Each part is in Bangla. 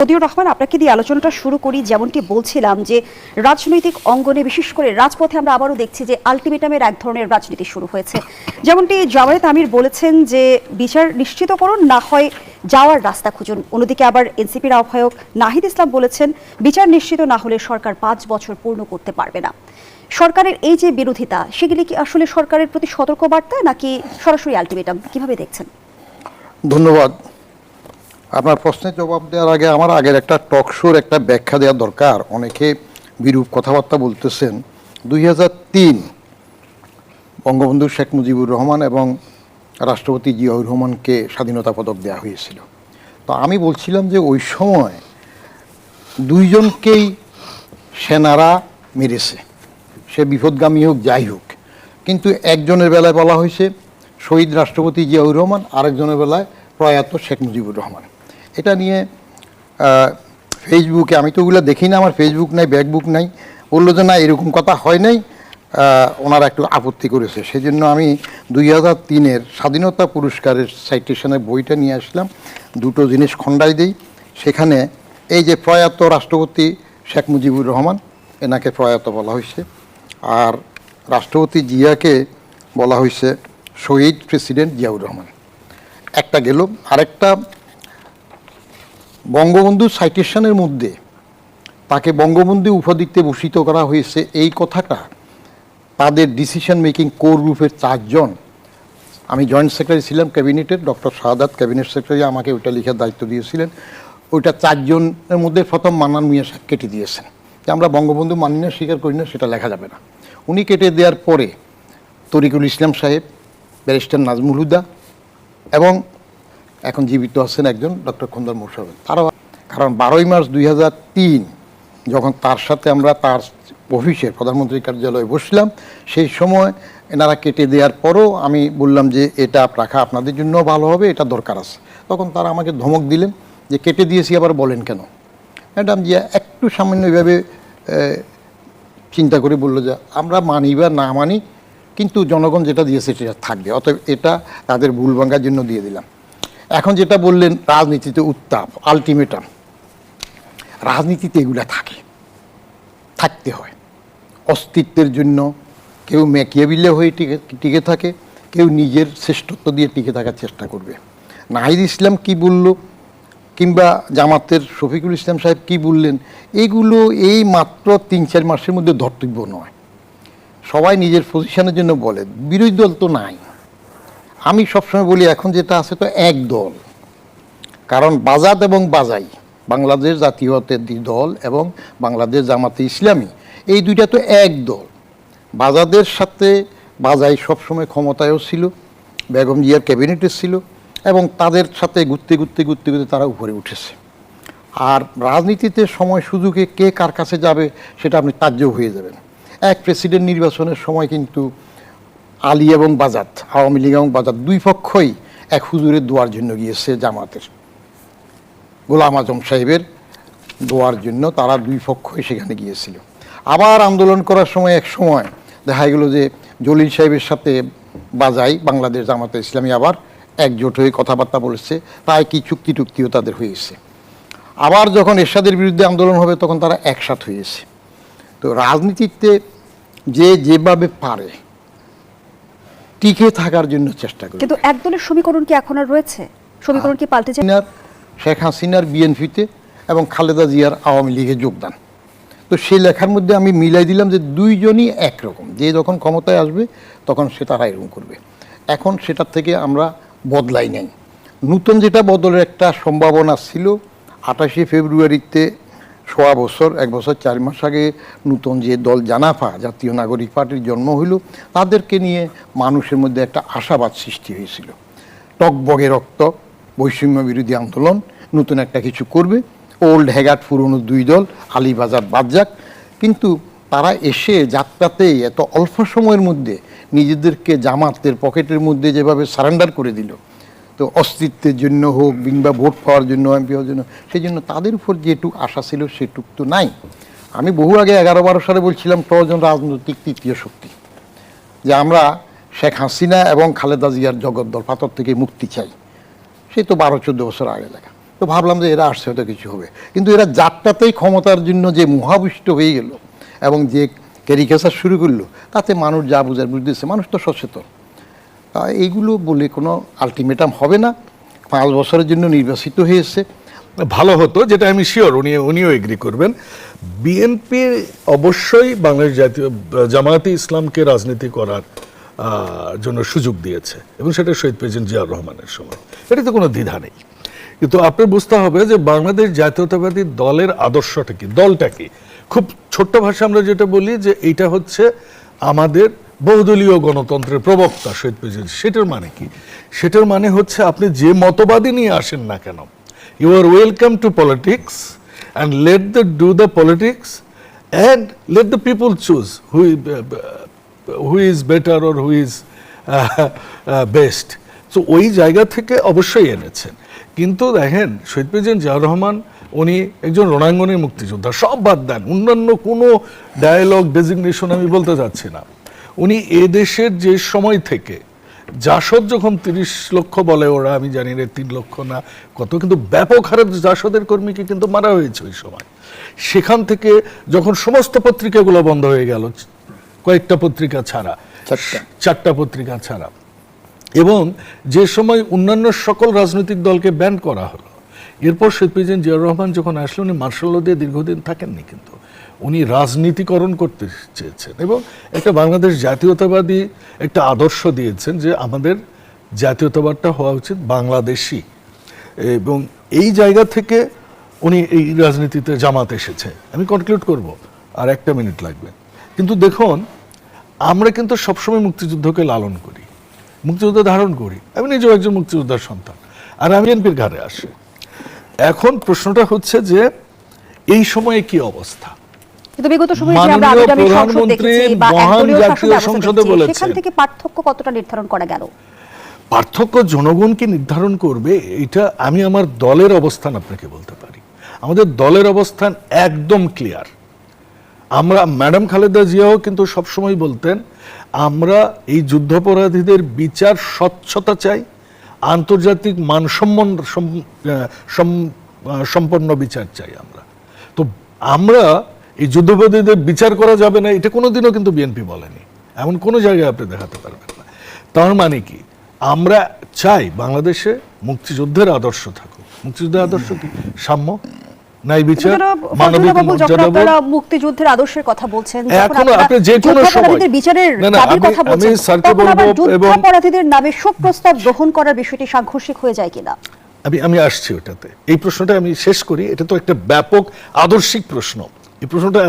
মতিউর রহমান, আপনাকে দিয়ে আলোচনাটা শুরু করি। যেমনটি বলছিলাম যে রাজনৈতিক অঙ্গনে বিশেষ করে রাজপথে আমরা আবারও দেখছি যে আলটিমেটামের এক ধরনের রাজনীতি শুরু হয়েছে। যেমনটি জামায়াত আমির বলেছেন যে বিচার নিশ্চিত করুন, না হয় যাওয়ার রাস্তা খুঁজুন। অন্যদিকে আবার এনসিপির আহ্বায়ক নাহিদ ইসলাম বলেছেন বিচার নিশ্চিত না হলে সরকার 5 বছর পূর্ণ করতে পারবে না। সরকারের এই যে বিরোধিতা, সেগুলি কি আসলে সরকারের প্রতি সতর্ক বার্তা নাকি সরাসরি আলটিমেটাম, কিভাবে দেখছেন? ধন্যবাদ। আপনার প্রশ্নের জবাব দেওয়ার আগে আমার আগের একটা টক শোর একটা ব্যাখ্যা দেওয়া দরকার। অনেকে বিরূপ কথাবার্তা বলতেছেন। 2003 বঙ্গবন্ধু শেখ মুজিবুর রহমান এবং রাষ্ট্রপতি জিয়াউর রহমানকে স্বাধীনতা পদক দেওয়া হয়েছিল। তো আমি বলছিলাম যে ওই সময় দুইজনকেই সেনারা মেরেছে, সে বিপদগামী হোক যাই হোক, কিন্তু একজনের বেলায় বলা হয়েছে শহীদ রাষ্ট্রপতি জিয়াউর রহমান, আরেকজনের বেলায় প্রয়াত শেখ মুজিবুর রহমান। এটা নিয়ে ফেসবুকে, আমি তো ওগুলো দেখি না, আমার ফেসবুক নাই, ব্যাকবুক নাই, বললো যে না এরকম কথা হয় নাই, ওনারা একটু আপত্তি করেছে। সেজন্য আমি 2003 স্বাধীনতা পুরস্কারের সাইটেশনের বইটা নিয়ে আসলাম। দুটো জিনিস খণ্ডাই দিই। সেখানে এই যে প্রয়াত রাষ্ট্রপতি শেখ মুজিবুর রহমান, এনাকে প্রয়াত বলা হয়েছে, আর রাষ্ট্রপতি জিয়াকে বলা হয়েছে শহীদ প্রেসিডেন্ট জিয়াউর রহমান। একটা গেল। আরেকটা, বঙ্গবন্ধু সাইটেশনের মধ্যে তাকে বঙ্গবন্ধু উপাধিতে ভূষিত করা হয়েছে, এই কথাটা তাদের ডিসিশন মেকিং কোর গ্রুপের 4 জন, আমি জয়েন্ট সেক্রেটারি ছিলাম ক্যাবিনেটের, ডক্টর শাহাদাত ক্যাবিনেট সেক্রেটারি আমাকে ওইটা লিখার দায়িত্ব দিয়েছিলেন। ওইটা 4 জনের মধ্যে প্রথম মান্নান মিয়া কেটে দিয়েছেন যে আমরা বঙ্গবন্ধু মানি না, স্বীকার করি না, সেটা লেখা যাবে না। উনি কেটে দেওয়ার পরে তরিকুল ইসলাম সাহেব, ব্যারিস্টার নাজমুল হুদা এবং এখন জীবিত আছেন একজন ডক্টর খন্দকার মোশাররফ, তারাও। কারণ 12ই মার্চ 2003 যখন তার সাথে আমরা তার অফিসে প্রধানমন্ত্রীর কার্যালয়ে বসলাম, সেই সময় এনারা কেটে দেওয়ার পরও আমি বললাম যে এটা রাখা আপনাদের জন্য ভালো হবে, এটা দরকার আছে। তখন তারা আমাকে ধমক দিলেন যে কেটে দিয়েছি আবার বলেন কেন। ম্যাডাম জিয়া একটু সামান্যভাবে চিন্তা করে বললো যে আমরা মানি বা না মানি, কিন্তু জনগণ যেটা দিয়েছে সেটা থাকবে, অতএব এটা তাদের ভুল ভাঙার জন্য দিয়ে দিলাম। এখন যেটা বললেন রাজনীতিতে উত্তাপ, আলটিমেটাম, রাজনীতিতে এগুলা থাকতে হয় অস্তিত্বের জন্য। কেউ ম্যাকিয়াভিলে হয়ে টিকে থাকে, কেউ নিজের শ্রেষ্ঠত্ব দিয়ে টিকে থাকার চেষ্টা করবে। নাহিদ ইসলাম কি বলল, কিংবা জামাতের শফিকুল ইসলাম সাহেব কি বললেন, এগুলো এই মাত্র 3-4 মাসের মধ্যে ধর্তব্য নয়। সবাই নিজের পজিশনের জন্য বলে, বিরোধী দল তো নাই। আমি সবসময় বলি এখন যেটা আছে তো এক দল, কারণ বাজাদ এবং বাজাই, বাংলাদেশ জাতীয়তাবাদী দল এবং বাংলাদেশ জামাতে ইসলামী, এই দুইটা তো এক দল। বাজাদের সাথে বাজাই সবসময় ক্ষমতায়ও ছিল, বেগম জিয়ার ক্যাবিনেটে ছিল, এবং তাদের সাথে ঘুরতে ঘুরতে ঘুরতে ঘুরতে তারা উপরে উঠেছে। আর রাজনীতিতে সময় সুযোগে কে কার কাছে যাবে সেটা আপনি তাজ্জব হয়ে যাবেন। এক প্রেসিডেন্ট নির্বাচনের সময় কিন্তু আলী এবং বাজাদ, আওয়ামী লীগ এবং বাজাদ দুই পক্ষই এক হুজুরের দোয়ার জন্য গিয়েছে, জামাতের গোলাম আজম সাহেবের দোয়ার জন্য তারা দুই পক্ষই সেখানে গিয়েছিল। আবার আন্দোলন করার সময় এক সময় দেখা গেল যে জলিল সাহেবের সাথে বাজাই, বাংলাদেশ জামাতে ইসলামী আবার একজোট হয়ে কথাবার্তা বলেছে, তাই কি চুক্তি টুক্তিও তাদের হয়েছে। আবার যখন এরশাদের বিরুদ্ধে আন্দোলন হবে তখন তারা একসাথ হয়েছে। তো রাজনীতিতে যে যেভাবে পারে টিকে থাকার জন্য চেষ্টা করে। কিন্তু একদলের সমীকরণ কি এখন আর রয়েছে? সমীকরণ কি পাল্টে যায়? শেখ হাসিনার বিএনপিতে এবং খালেদা জিয়ার আওয়ামী লীগে যোগদান, তো সেই লেখার মধ্যে আমি মিলাই দিলাম যে দুইজনই একরকম, যে যখন ক্ষমতায় আসবে তখন সে তারা এরকম করবে। এখন সেটার থেকে আমরা বদলাই নাই। নতুন যেটা বদলের একটা সম্ভাবনা ছিল, 28শে ফেব্রুয়ারিতে 1.25 বছর, 1 বছর 4 মাস আগে নতুন যে দল জানাফা, জাতীয় নাগরিক পার্টির জন্ম হইল, তাদেরকে নিয়ে মানুষের মধ্যে একটা আশাবাদ সৃষ্টি হয়েছিল। টকবগে রক্ত, বৈষম্য বিরোধী আন্দোলন, নতুন একটা কিছু করবে, ওল্ড হ্যাগাট পুরনো দুই দল আলীবাজার বাদজাক। কিন্তু তারা এসে যাত্রাতেই এত অল্প সময়ের মধ্যে নিজেদেরকে জামাতের পকেটের মধ্যে যেভাবে সারেন্ডার করে দিল, তো অস্তিত্বের জন্য হোক কিংবা ভোট পাওয়ার জন্য, এমপি হওয়ার জন্য, সেই জন্য তাদের উপর যেটুক আশা ছিল সেটুক তো নাই। আমি বহু আগে 11-12 সালে বলছিলাম প্রয়োজন রাজনৈতিক তৃতীয় শক্তি, যে আমরা শেখ হাসিনা এবং খালেদা জিয়ার জগদ্দল পাথর থেকে মুক্তি চাই। সে তো 12-14 বছর আগে লেখা। তো ভাবলাম যে এরা আসছে হয়তো কিছু হবে, কিন্তু এরা যাত্রাতেই ক্ষমতার জন্য যে মোহাবিষ্ট হয়ে গেল এবং যে ক্যারিকেচার শুরু করলো, তাতে মানুষ যা বুঝার বুঝতেছে, মানুষ তো সচেতন। এইগুলো বলে কোনো আলটিমেটাম হবে না। 5 বছরের জন্য নির্বাচিত হয়েছে, ভালো হতো, যেটা আমি শিওর উনিও এগ্রি করবেন। বিএনপি অবশ্যই বাংলাদেশ জামায়াতে ইসলামকে রাজনীতি করার জন্য সুযোগ দিয়েছে, এবং সেটা শহীদ প্রেসিডেন্ট জিয়াউর রহমানের সময়, এটাতে কোনো দ্বিধা নেই। কিন্তু আপনার বুঝতে হবে যে বাংলাদেশ জাতীয়তাবাদী দলের আদর্শটা কি, দলটা কি। খুব ছোট্ট ভাষা আমরা যেটা বলি যে এইটা হচ্ছে আমাদের বহুদলীয় গণতন্ত্রের প্রবক্তা শহীদ প্রেসিডেন্ট। সেটার মানে কি? সেটার মানে হচ্ছে আপনি যে মতবাদী নিয়ে আসেন না কেন, you are welcome to politics and let them do the politics and let the people choose who is better or who is best. So ওই জায়গা থেকে অবশ্যই এনেছেন। কিন্তু দেখেন শহীদ প্রেসিডেন্ট জিয়াউর রহমান উনি একজন রণাঙ্গনের মুক্তিযোদ্ধা, সব বাদ দেন, অন্যান্য কোনো ডায়ালগ ডেজিগনেশন আমি বলতে চাচ্ছি না। উনি এ দেশের যে সময় থেকে জাসদ যখন 30 লক্ষ বলে ওরা, আমি জানি না 3 লক্ষ না কত, কিন্তু ব্যাপক হারে জাসদের কর্মীকে কিন্তু মারা হয়েছে ওই সময়। সেখান থেকে যখন সমস্ত পত্রিকাগুলো বন্ধ হয়ে গেল, কয়েকটা পত্রিকা ছাড়া, 4টা পত্রিকা ছাড়া, এবং যে সময় অন্যান্য সকল রাজনৈতিক দলকে ব্যান করা হলো, এরপর শহীদ প্রেসিডেন্ট জিয়াউর রহমান যখন আসলে উনি মার্শাল ল দিয়ে দীর্ঘদিন থাকেননি, কিন্তু উনি রাজনীতিকরণ করতে চেয়েছেন এবং একটা বাংলাদেশ জাতীয়তাবাদী একটা আদর্শ দিয়েছেন যে আমাদের জাতীয়তাবাদটা হওয়া উচিত বাংলাদেশি, এবং এই জায়গা থেকে উনি এই রাজনীতিতে জামাত এসেছে। আমি কনক্লুড করব, আর 1 মিনিট লাগবে। কিন্তু দেখুন, আমরা কিন্তু সবসময় মুক্তিযুদ্ধকে লালন করি, মুক্তিযুদ্ধ ধারণ করি। আমি নিজেও একজন মুক্তিযোদ্ধার সন্তান, আর আমি বিএনপির ঘাড়ে আসে। এখন প্রশ্নটা হচ্ছে যে এই সময়ে কি অবস্থা। কিন্তু বিগত সময়ে যে আমরা আগামী সংসদ দেখেছি বা একদলীয় শাসন ব্যবস্থা দেখেছি, সেখান থেকে পার্থক্য কতটা নির্ধারণ করা গেল? পার্থক্য জনগণকে নির্ধারণ করবে, এটা আমি আমার দলের অবস্থান আপনাকে বলতে পারি। আমাদের দলের অবস্থান একদম ক্লিয়ার। আমরা, ম্যাডাম খালেদা জিয়াও কিন্তু সবসময় বলতেন, আমরা এই যুদ্ধাপরাধীদের বিচার স্বচ্ছতা চাই, আন্তর্জাতিক সম্পন্ন বিচার চাই আমরা। তো আমরা এই যুদ্ধাপরাধীদের বিচার করা যাবে না, এটা কোনোদিনও কিন্তু বিএনপি বলেনি, এমন কোনো জায়গায় আপনি দেখাতে পারবেন না। তার মানে কি, আমরা চাই বাংলাদেশে মুক্তিযুদ্ধের আদর্শ থাকুক। মুক্তিযুদ্ধের আদর্শ কি? সাম্য, ন্যায় বিচার, মানবিক মর্যাদা। মুক্তিযুদ্ধের আদর্শের কথা বলছেন, এখন আপনি যে কোনো সময় বিচারের দাবির কথা বলছেন, তখন আবার যুদ্ধাপরাধীদের নামে শোক প্রস্তাব গ্রহণ করার বিষয়টি সাংঘর্ষিক হয়ে যায় কিনা? আমি আসছি ওটাতে। এই প্রশ্নটা আমি শেষ করি, এটা তো একটা ব্যাপক আদর্শিক প্রশ্ন, এই প্রশ্নটা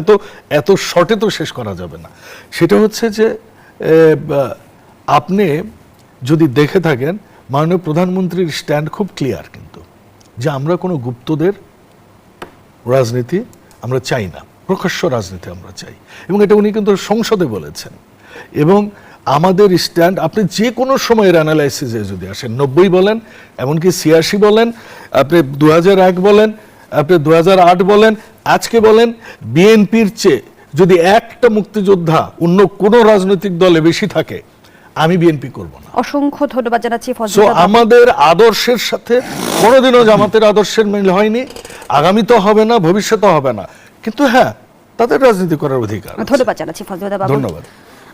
এত শর্টে তো শেষ করা যাবে না। সেটা হচ্ছে যে আপনি যদি দেখে থাকেন, মাননীয় প্রধানমন্ত্রীর স্ট্যান্ড খুব ক্লিয়ার, কিন্তু যে আমরা কোনো গুপ্তদের রাজনীতি আমরা চাই না, প্রকাশ্য রাজনীতি আমরা চাই, এবং এটা উনি কিন্তু সংসদে বলেছেন। এবং আমাদের স্ট্যান্ড আপনি যে কোনো সময়ের অ্যানালাইসিসে যদি আসেন, 90 বলেন, এমনকি 86 বলেন, আপনি 2001 বলেন, আপনি 2008 বলেন, আজকে বলেন, বিএনপির চেয়ে যদি একটা মুক্তিযোদ্ধা অন্য কোনো রাজনৈতিক দলে বেশি থাকে, আমি বিএনপি করব না। অসংখ্য ধন্যবাদ জানাচ্ছি। আমাদের আদর্শের সাথে কোনোদিনও জামাতের আদর্শের মিল হয়নি, আগামী তো হবে না, ভবিষ্যতে হবে না, কিন্তু হ্যাঁ, তাদের রাজনীতি করার অধিকার। ধন্যবাদ জানাচ্ছি ফজলুদ্দীন বাবু। ধন্যবাদ।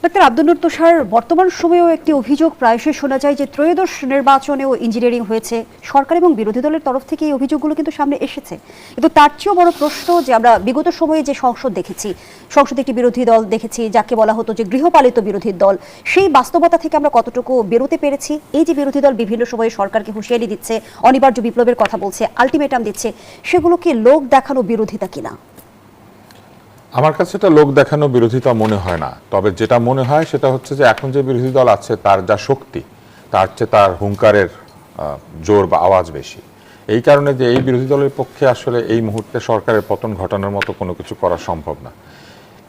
ডাক্তার আব্দুল নূর তুষার, বর্তমান সময়েও একটি অভিযোগ প্রায়শই শোনা যায় যে ত্রয়োদশ নির্বাচনেও ইঞ্জিনিয়ারিং হয়েছে। সরকার এবং বিরোধী দলের তরফ থেকে এই অভিযোগগুলো কিন্তু সামনে এসেছে, কিন্তু তার চেয়েও বড় প্রশ্ন যে আমরা বিগত সময়ে যে সংসদ দেখেছি, সংসদে একটি বিরোধী দল দেখেছি যাকে বলা হতো যে গৃহপালিত বিরোধী দল, সেই বাস্তবতা থেকে আমরা কতটুকু বেরোতে পেরেছি? এই যে বিরোধী দল বিভিন্ন সময়ে সরকারকে হুঁশিয়ারি দিচ্ছে, অনিবার্য বিপ্লবের কথা বলছে, আলটিমেটাম দিচ্ছে, সেগুলো কি লোক দেখানো বিরোধিতা কিনা? আমার কাছে এটা লোক দেখানো বিরোধিতা মনে হয় না। তবে যেটা মনে হয় সেটা হচ্ছে যে এখন যে বিরোধী দল আছে তার যা শক্তি, তার চেয়ে তার হুঙ্কারের জোর বা আওয়াজ বেশি। এই কারণে যে এই বিরোধী দলের পক্ষে আসলে এই মুহূর্তে সরকারের পতন ঘটানোর মতো কোনো কিছু করা সম্ভব না।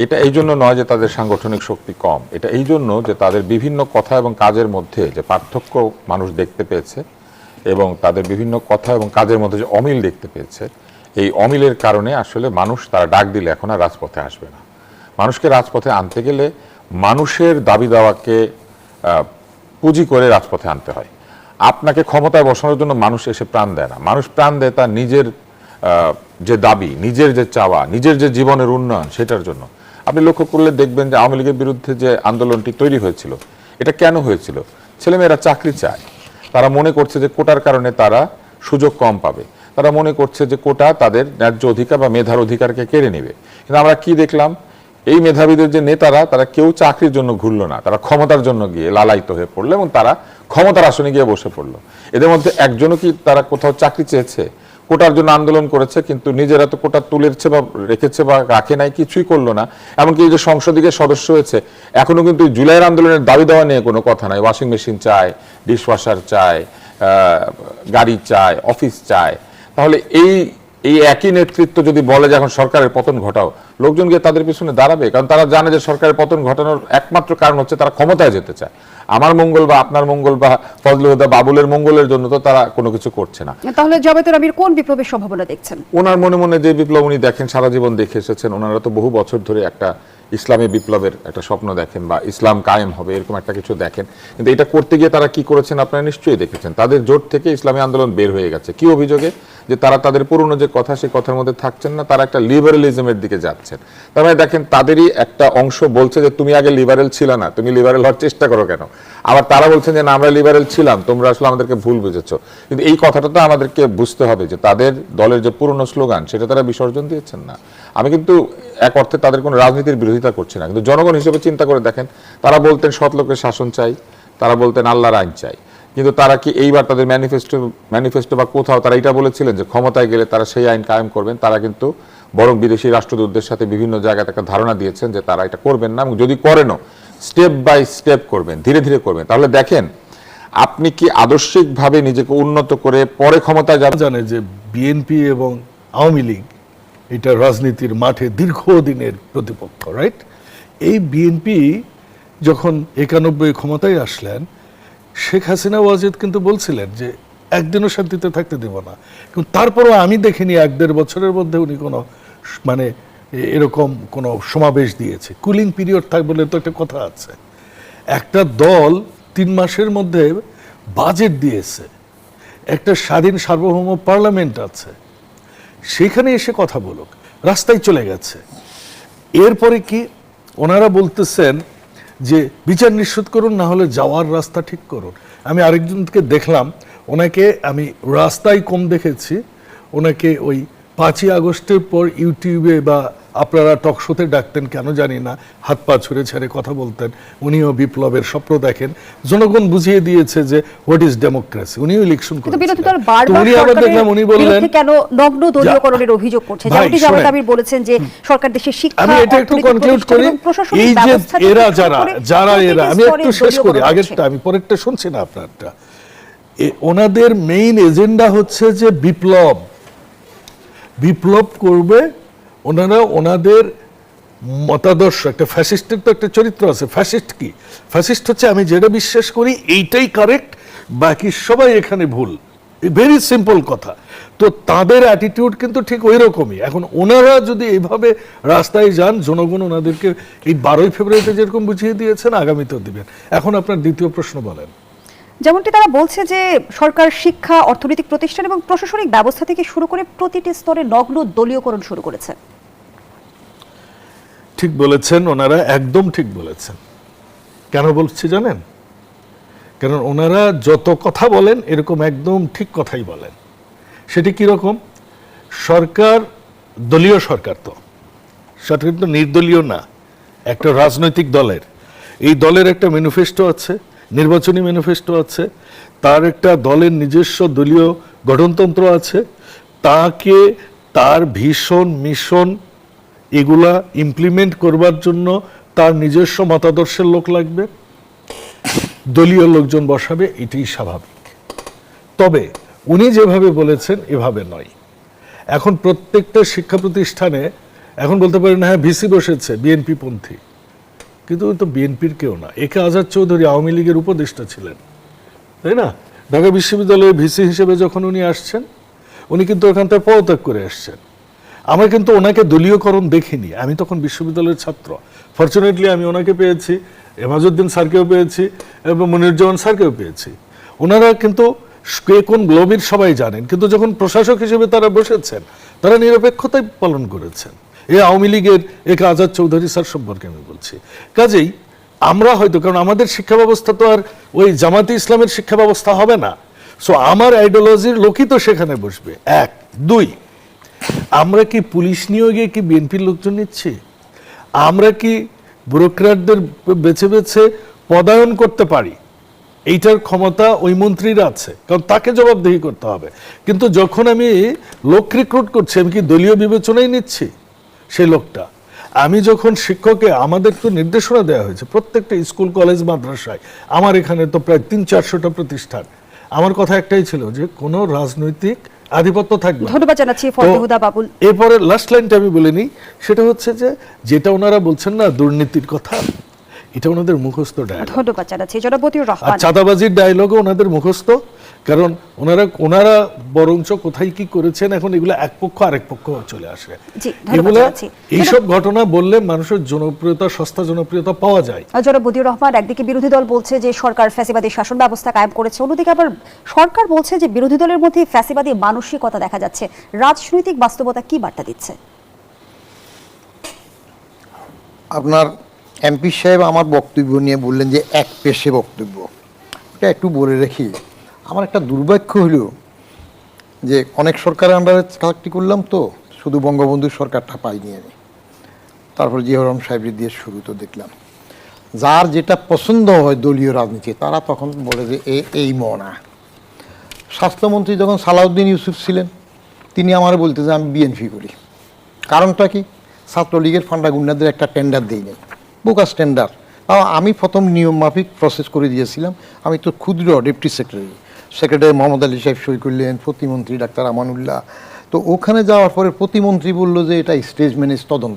এটা এই জন্য নয় যে তাদের সাংগঠনিক শক্তি কম, এটা এই জন্য যে তাদের বিভিন্ন কথা এবং কাজের মধ্যে যে পার্থক্য মানুষ দেখতে পেয়েছে, এবং তাদের বিভিন্ন কথা এবং কাজের মধ্যে যে অমিল দেখতে পেয়েছে, এই অমিলের কারণে আসলে মানুষ তারা ডাক দিলে এখন আর রাজপথে আসবে না। মানুষকে রাজপথে আনতে গেলে মানুষের দাবি দাওয়াকে পুঁজি করে রাজপথে আনতে হয়। আপনাকে ক্ষমতায় বসানোর জন্য মানুষ এসে প্রাণ দেয় না, মানুষ প্রাণ দেয় তার নিজের যে দাবি, নিজের যে চাওয়া, নিজের যে জীবনের উন্নয়ন সেটার জন্য। আপনি লক্ষ্য করলে দেখবেন যে আওয়ামী লীগের বিরুদ্ধে যে আন্দোলনটি তৈরি হয়েছিল, এটা কেন হয়েছিল? ছেলেমেয়েরা চাকরি চায়, তারা মনে করছে যে কোটার কারণে তারা সুযোগ কম পাবে, তারা মনে করছে যে কোটা তাদের ন্যায্য অধিকার বা মেধার অধিকারকে কেড়ে নেবে। কিন্তু আমরা কি দেখলাম, এই মেধাবীদের যে নেতারা তারা কেউ চাকরির জন্য ঘুরলো না, তারা ক্ষমতার জন্য গিয়ে লালায়িত হয়ে পড়লো এবং তারা ক্ষমতার আসনে গিয়ে বসে পড়লো। এদের মধ্যে একজনও কি তারা কোথাও চাকরি চেয়েছে? কোটার জন্য আন্দোলন করেছে, কিন্তু নিজেরা তো কোটা তুলেছে বা রেখেছে বা রাখে নাই, কিছুই করলো না। এমনকি এই যে সংসদীয় সদস্য হয়েছে, এখনো কিন্তু জুলাইয়ের আন্দোলনের দাবি দেওয়া নিয়ে কোনো কথা নাই। ওয়াশিং মেশিন চায়, ডিশওয়াশার চায়, গাড়ি চায়, অফিস চায়। তাহলে এই একই নেতৃত্ব যদি বলে যে এখন সরকারের পতন ঘটাও, লোকজন গিয়ে তাদের পিছনে দাঁড়াবে, কারণ তারা জানে যে সরকারের পতন ঘটানোর একমাত্র কারণ হচ্ছে তারা ক্ষমতায় যেতে চায়। আমার মঙ্গল বা আপনার মঙ্গল বা ফজলুল হুদা বাবুলের মঙ্গলের জন্য তো তারা কোনো কিছু করছে না। তাহলে জামায়াতের আমির কোন বিপ্লবের সম্ভাবনা দেখছেন? ওনার মনে মনে যে বিপ্লব উনি দেখেন, সারা জীবন দেখে এসেছেন, ওনারা তো বহু বছর ধরে একটা ইসলামী বিপ্লবের একটা স্বপ্ন দেখেন বা ইসলাম কায়েম হবে এরকম একটা কিছু দেখেন। কিন্তু এটা করতে গিয়ে তারা কি করেছেন আপনারা নিশ্চয়ই দেখেছেন, তাদের জোট থেকে ইসলামী আন্দোলন বের হয়ে গেছে। কি অভিযোগে? যে তারা তাদের পুরনো যে কথা, সেই কথার মধ্যে থাকছেন না, তারা একটা লিবারেলিজমের দিকে যাচ্ছেন। তার মানে দেখেন তাদেরই একটা অংশ বলছে যে তুমি আগে লিবারেল ছিল না, তুমি লিবারেল হওয়ার চেষ্টা করো কেন। আবার তারা বলছেন যে না, আমরা লিবারেল ছিলাম, তোমরা আসলে আমাদেরকে ভুল বুঝেছো। কিন্তু এই কথাটা তো আমাদেরকে বুঝতে হবে যে তাদের দলের যে পুরনো স্লোগান সেটা তারা বিসর্জন দিয়েছেন না। আমি কিন্তু এক অর্থে তাদের কোনো রাজনীতির বিরোধিতা করছি না, কিন্তু জনগণ হিসেবে চিন্তা করে দেখেন, তারা বলতেন সৎ লোকের শাসন চাই, তারা বলতেন আল্লাহর আইন চাই, কিন্তু তারা কি এইবার তাদের ম্যানিফেস্টো বা কোথাও তারা এটা বলেছিলেন যে ক্ষমতায় গেলে তারা সেই আইন কায়েম করবেন? তারা কিন্তু বরং বিদেশি রাষ্ট্রদূতদের সাথে বিভিন্ন জায়গায় একটা ধারণা দিয়েছেন যে তারা এটা করবেন না, এবং যদি করেনও স্টেপ বাই স্টেপ করবেন, ধীরে ধীরে করবেন। তাহলে দেখেন আপনি কি আদর্শিকভাবে নিজেকে উন্নত করে পরে ক্ষমতায় যাবেন। জানে যে বিএনপি এবং আওয়ামী লীগ এটা রাজনীতির মাঠে দীর্ঘদিনের প্রতিপক্ষ, রাইট? এই বিএনপি যখন 91 ক্ষমতায় আসলেন, শেখ হাসিনা ওয়াজিদ কিন্তু বলছিলেন যে একদিনও শান্তিতে থাকতে দেব না, কিন্তু তারপরও আমি দেখিনি 1-1.5 বছরের মধ্যে উনি কোনো মানে এরকম কোনো সমাবেশ দিয়েছে। কুলিং পিরিয়ড থাক বলে তো একটা কথা আছে। একটা দল 3 মাসের মধ্যে বাজেট দিয়েছে, একটা স্বাধীন সার্বভৌম পার্লামেন্ট আছে, সেখানে এসে কথা বলুক, রাস্তায় চলে গেছে। এরপরে কি ওনারা বলতেছেন যে বিচার নিশ্চিত করুন, না হলে যাওয়ার রাস্তা ঠিক করুন। আমি আরেকজনকে দেখলাম, ওনাকে আমি রাস্তায় কম দেখেছি, ওনাকে ওই 5ই আগস্টের পর ইউটিউবে বা আপনারা টকশোতে ডাকতেন কেন জানি না, হাত পা ছুঁড়ে ছেড়ে কথা বলতেন। উনিও বিপ্লবের স্বপ্ন দেখেন, জনগণ বুঝিয়ে দিয়েছে যে হোয়াট ইজ ডেমোক্রেসি। উনিও ইলেকশন করেন। উনি আবার দেখলাম উনি বললেন কেন নগ্ন দলীয়করণের অভিযোগ করছে, যেমনটি জামায়াত আমির বলেছেন যে সরকার দেশের শিক্ষা, আমি এটা একটু কনক্লুড করি। এই যে এরা যারা এরা, আমি একটু শেষ করি, আগেরটা আমি পরেরটা শুনছি না আপনারটা। ওনাদের মেইন এজেন্ডা হচ্ছে যে বিপ্লব করবে ওনারা। ওনাদের মতাদর্শ, একটা ফ্যাসিস্টের তো একটা চরিত্র আছে। ফ্যাসিস্ট কি? ফ্যাসিস্ট হচ্ছে আমি যেটা বিশ্বাস করি এইটাই কারেক্ট, বাকি সবাই এখানে ভুল। ভেরি সিম্পল কথা। তো তাদের অ্যাটিটিউড কিন্তু ঠিক ওই রকমই। এখন ওনারা যদি এইভাবে রাস্তায় যান, জনগণ ওনাদেরকে এই 12ই ফেব্রুয়ারিতে যেরকম বুঝিয়ে দিয়েছেন, আগামীতেও দিবেন। এখন আপনার দ্বিতীয় প্রশ্ন বলেন। যেমনটি তারা বলছে যে সরকার শিক্ষা, অর্থনৈতিক প্রতিষ্ঠান এবং প্রশাসনিক ব্যবস্থা থেকে শুরু করে প্রতিটি স্তরে নগ্ন দলীয়করণ শুরু করেছে। ঠিক বলেছেন ওনারা, একদম ঠিক বলেছেন। কেন বলছি জানেন? কারণ ওনারা যত কথা বলেন এরকম একদম ঠিক কথাই বলেন। সেটি কিরকম? সরকার দলীয় সরকার, তো সরকার কিন্তু নির্দলীয় না, একটা রাজনৈতিক দলের। এই দলের একটা ম্যানিফেস্টো আছে, নির্বাচনী ম্যানিফেস্টো আছে, তার একটা দলের নিজস্ব দলীয় গঠনতন্ত্র আছে, তাকে তার ভীষণ মিশন এগুলা ইমপ্লিমেন্ট করবার জন্য তার নিজস্ব মতাদর্শের লোক লাগবে, দলীয় লোকজন বসাবে, এটাই স্বাভাবিক। তবে উনি যেভাবে বলেছেন এভাবে নয়। এখন প্রত্যেকটা শিক্ষা প্রতিষ্ঠানে এখন বলতে পারেন হ্যাঁ ভিসি বসেছে বিএনপি পন্থী, কিন্তু তো বিএনপির কেউ না। একে আজাদ চৌধুরী আওয়ামী লীগের উপদেষ্টা ছিলেন, তাই না? ঢাকা বিশ্ববিদ্যালয়ের ভিসি হিসেবে যখন উনি আসছেন, উনি কিন্তু ওখান থেকে পদত্যাগ করে আসছেন। আমরা কিন্তু ওনাকে দলীয়করণ দেখিনি। আমি তখন বিশ্ববিদ্যালয়ের ছাত্র, ফরচুনেটলি আমি ওনাকে পেয়েছি, এমাজউদ্দিন স্যারকেও পেয়েছি এবং মনিরুজ্জামান স্যারকেও পেয়েছি। ওনারা কিন্তু কে কোন গ্লোবির সবাই জানেন, কিন্তু যখন প্রশাসক হিসেবে তারা বসেছেন তারা নিরপেক্ষতাই পালন করেছেন। এই আওয়ামী লীগের এক আজাদ চৌধুরী স্যার সম্পর্কে আমি বলছি। কাজেই আমরা হয়তো, কারণ আমাদের শিক্ষা ব্যবস্থা তো আর ওই জামাতে ইসলামের শিক্ষা ব্যবস্থা হবে না, সো আমার আইডিওলজির লোকই তো সেখানে বসবে। এক, দুই, আমরা কি পুলিশ নিয়োগে কি বিএনপির লোকজন নিচ্ছি? আমরা কি ব্যুরোক্র্যাটদের বেছে বেছে পদায়ন করতে পারি? এইটার ক্ষমতা ওই মন্ত্রীর আছে, কারণ তাকে জবাবদিহি করতে হবে। কিন্তু যখন আমি লোক রিক্রুট করছি, আমি কি দলীয় বিবেচনাই নিচ্ছি সেই লোকটা? আমি যখন শিক্ষককে, আমাদের তো নির্দেশনা দেওয়া হয়েছে প্রত্যেকটা স্কুল কলেজ মাদ্রাসায়, আমার এখানে তো প্রায় 300-400টা প্রতিষ্ঠান, আমার কথা একটাই ছিল যে কোনো রাজনৈতিক আধিপত্য থাকবে না। ধন্যবাদ জানাচ্ছি তো ফরহাদ বাবুল। এরপরে লাস্ট লাইনটা আমি বলে নিই, সেটা হচ্ছে যে যেটা ওনারা বলছেন না দুর্নীতির কথা, এটা ওনাদের মুখস্থ ডায়লগ। ধন্যবাদ জানাচ্ছি জনাব মতিউর আর রহমান। চাঁদাবাজির ডায়লগও ওনাদের মুখস্থ, কারণ ওনারা বরঞ্চ কোথায় কি করেছেন এখন এগুলো এক পক্ষ আরেক পক্ষ চলে আসে। জি, ধন্যবাদ এগুলো জানাচ্ছি। এইসব ঘটনা বললে মানুষের জনপ্রিয়তা, সস্তা জনপ্রিয়তা পাওয়া যায়। জনাব মতিউর রহমান, একদিকে বিরোধী দল বলছে যে সরকার ফ্যাসিবাদী শাসন ব্যবস্থা কায়েম করেছে, অন্যদিকে আবার সরকার বলছে যে বিরোধী দলের মধ্যে ফ্যাসিবাদী মানসিকতা দেখা যাচ্ছে। রাজনৈতিক বাস্তবতা কি বার্তা দিচ্ছে? আপনার এমপি সাহেব আমার বক্তব্য নিয়ে বললেন যে এক পেশে বক্তব্য, এটা একটু বলে রাখি। আমার একটা দুর্ভাগ্য হলো যে অনেক সরকারের আন্ডারে চাকরি করলাম, তো শুধু বঙ্গবন্ধু সরকারটা পাইনি আমি। তারপর জিয়াউর রহমান সাহেবের দিয়ে শুরু তো দেখলাম, যার যেটা পছন্দ হয় দলীয় রাজনীতি তারা তখন বলে যে এই মনা। স্বাস্থ্যমন্ত্রী যখন সালাউদ্দিন ইউসুফ ছিলেন, তিনি আমার বলতে যে আমি বিএনপি করি। কারণটা কি? ছাত্রলীগের ফান্ডা গুন্ডাদের একটা টেন্ডার দিই নাই, বোকাস টেন্ডার। তাও আমি প্রথম নিয়ম মাফিক প্রসেস করে দিয়েছিলাম। আমি তো ক্ষুদ্র ডেপুটি সেক্রেটারি মোহাম্মদ আলী সাহেব সই করলেন, প্রতিমন্ত্রী ডাক্তার আমানুল্লাহ। তো ওখানে যাওয়ার পরে প্রতিমন্ত্রী বললো যে এটা স্টেজ ম্যানেজ তদন্ত।